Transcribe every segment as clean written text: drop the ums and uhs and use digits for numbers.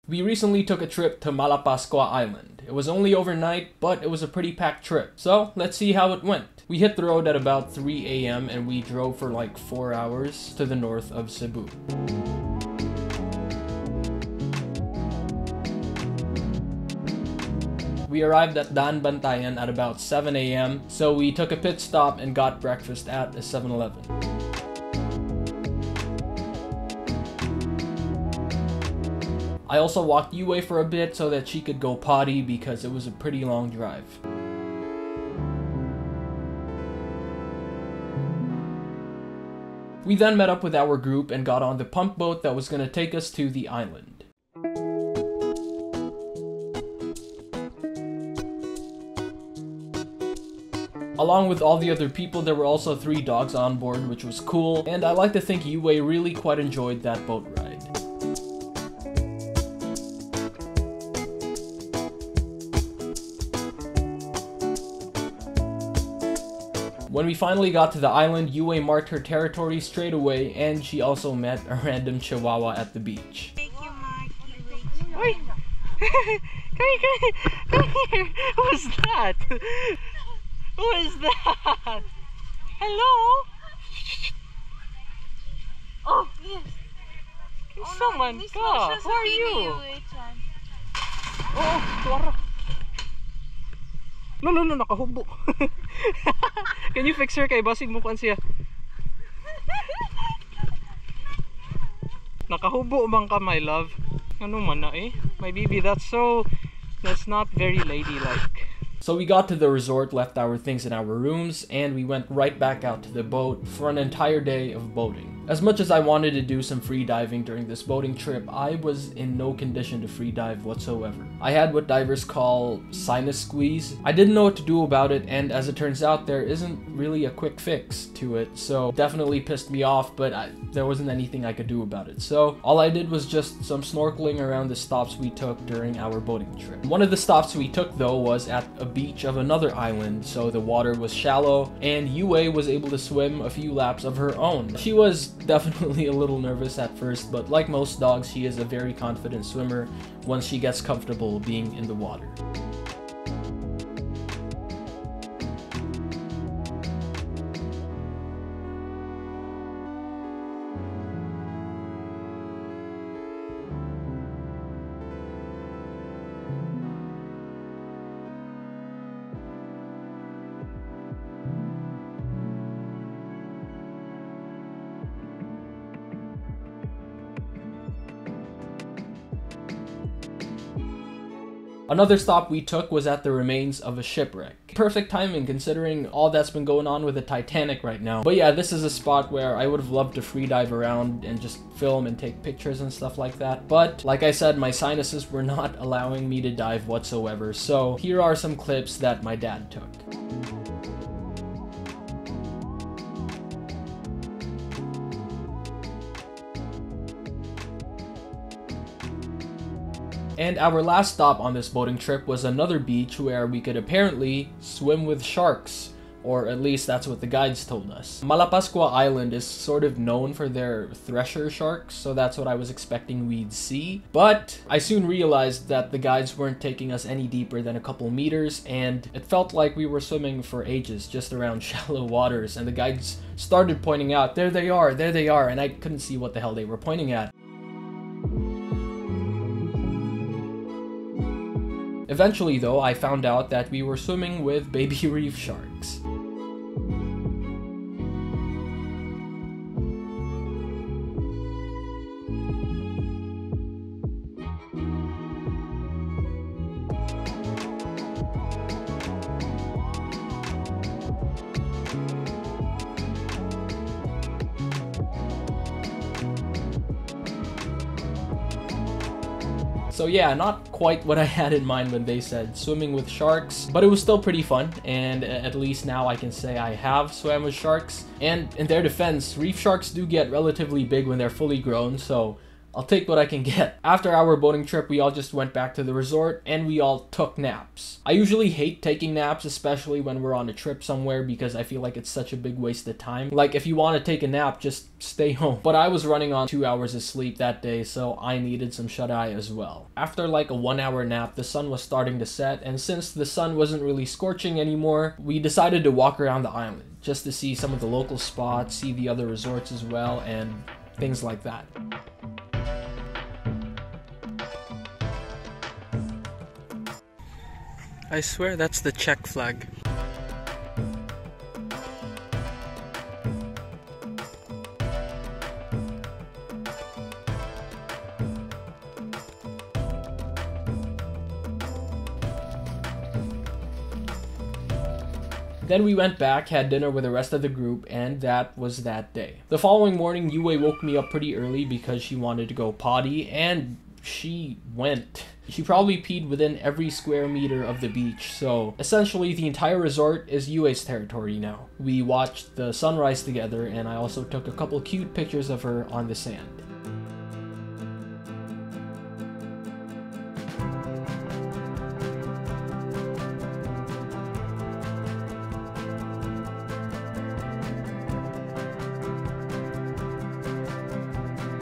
We recently took a trip to Malapascua Island. It was only overnight, but it was a pretty packed trip. So let's see how it went. We hit the road at about 3 a.m. and we drove for like 4 hours to the north of Cebu. We arrived at Dan Bantayan at about 7 a.m. so we took a pit stop and got breakfast at a 7-Eleven. I also walked Yue for a bit so that she could go potty because it was a pretty long drive. We then met up with our group and got on the pump boat that was going to take us to the island. Along with all the other people, there were also 3 dogs on board, which was cool, and I like to think Yue really quite enjoyed that boat ride. When we finally got to the island, Yue marked her territory straight away, and she also met a random chihuahua at the beach. Thank you, Mark. Oi! Come here! Who's that? Who is that? Hello? Oh, yes. Someone ka. Who are you? Oh, tuwara. No, nakahubo. Can you fix her kay basig mo kuan siya? Nakahubo bang ka, my love? Ano man na eh? My baby, that's not very ladylike. So we got to the resort, left our things in our rooms, and we went right back out to the boat for an entire day of boating. As much as I wanted to do some free diving during this boating trip, I was in no condition to free dive whatsoever. I had what divers call sinus squeeze. I didn't know what to do about it, and as it turns out, there isn't really a quick fix to it, so definitely pissed me off, but there wasn't anything I could do about it. So all I did was just some snorkeling around the stops we took during our boating trip. One of the stops we took though was at a beach of another island, so the water was shallow, and Yue was able to swim a few laps of her own. She was definitely a little nervous at first, but like most dogs, she is a very confident swimmer once she gets comfortable being in the water. Another stop we took was at the remains of a shipwreck. Perfect timing considering all that's been going on with the Titanic right now. But yeah, this is a spot where I would have loved to free dive around and just film and take pictures and stuff like that. But like I said, my sinuses were not allowing me to dive whatsoever. So here are some clips that my dad took. And our last stop on this boating trip was another beach where we could apparently swim with sharks, or at least that's what the guides told us. Malapascua Island is sort of known for their thresher sharks, so that's what I was expecting we'd see. But I soon realized that the guides weren't taking us any deeper than a couple meters, and it felt like we were swimming for ages just around shallow waters, and the guides started pointing out, there they are, and I couldn't see what the hell they were pointing at. Eventually though, I found out that we were swimming with baby reef sharks. So yeah, not quite what I had in mind when they said swimming with sharks, but it was still pretty fun, and at least now I can say I have swam with sharks. And in their defense, reef sharks do get relatively big when they're fully grown, so I'll take what I can get. After our boating trip, we all just went back to the resort and we all took naps. I usually hate taking naps, especially when we're on a trip somewhere, because I feel like it's such a big waste of time. Like, if you want to take a nap, just stay home. But I was running on 2 hours of sleep that day, so I needed some shut-eye as well. After like a 1-hour nap, the sun was starting to set, and since the sun wasn't really scorching anymore, we decided to walk around the island just to see some of the local spots, see the other resorts as well, and things like that. I swear that's the Czech flag. Then we went back, had dinner with the rest of the group, and that was that day. The following morning, Yue woke me up pretty early because she wanted to go potty, and she went. She probably peed within every square meter of the beach, so essentially the entire resort is Yue's territory now. We watched the sunrise together, and I also took a couple cute pictures of her on the sand.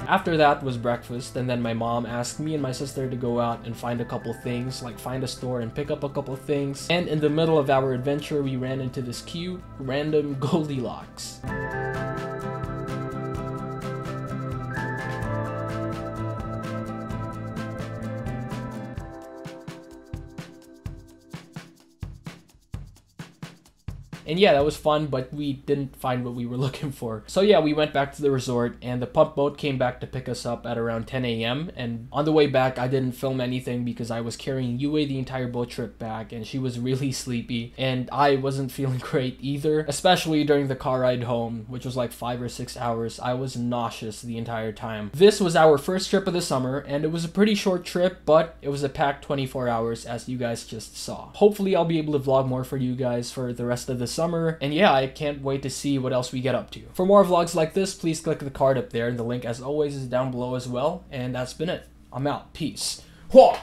After that was breakfast, and then my mom asked me and my sister to go out and find a couple things, like find a store and pick up a couple things. And in the middle of our adventure, we ran into this cute, random Goldilocks. And yeah, that was fun, but we didn't find what we were looking for. So yeah, we went back to the resort, and the pump boat came back to pick us up at around 10 a.m. And on the way back, I didn't film anything because I was carrying Yue the entire boat trip back, and she was really sleepy, and I wasn't feeling great either. Especially during the car ride home, which was like 5 or 6 hours. I was nauseous the entire time. This was our first trip of the summer, and it was a pretty short trip, but it was a packed 24 hours, as you guys just saw. Hopefully, I'll be able to vlog more for you guys for the rest of the summer, and yeah, I can't wait to see what else we get up to. For more vlogs like this, please click the card up there, and the link as always is down below as well. And that's been it. I'm out. Peace. Whoa!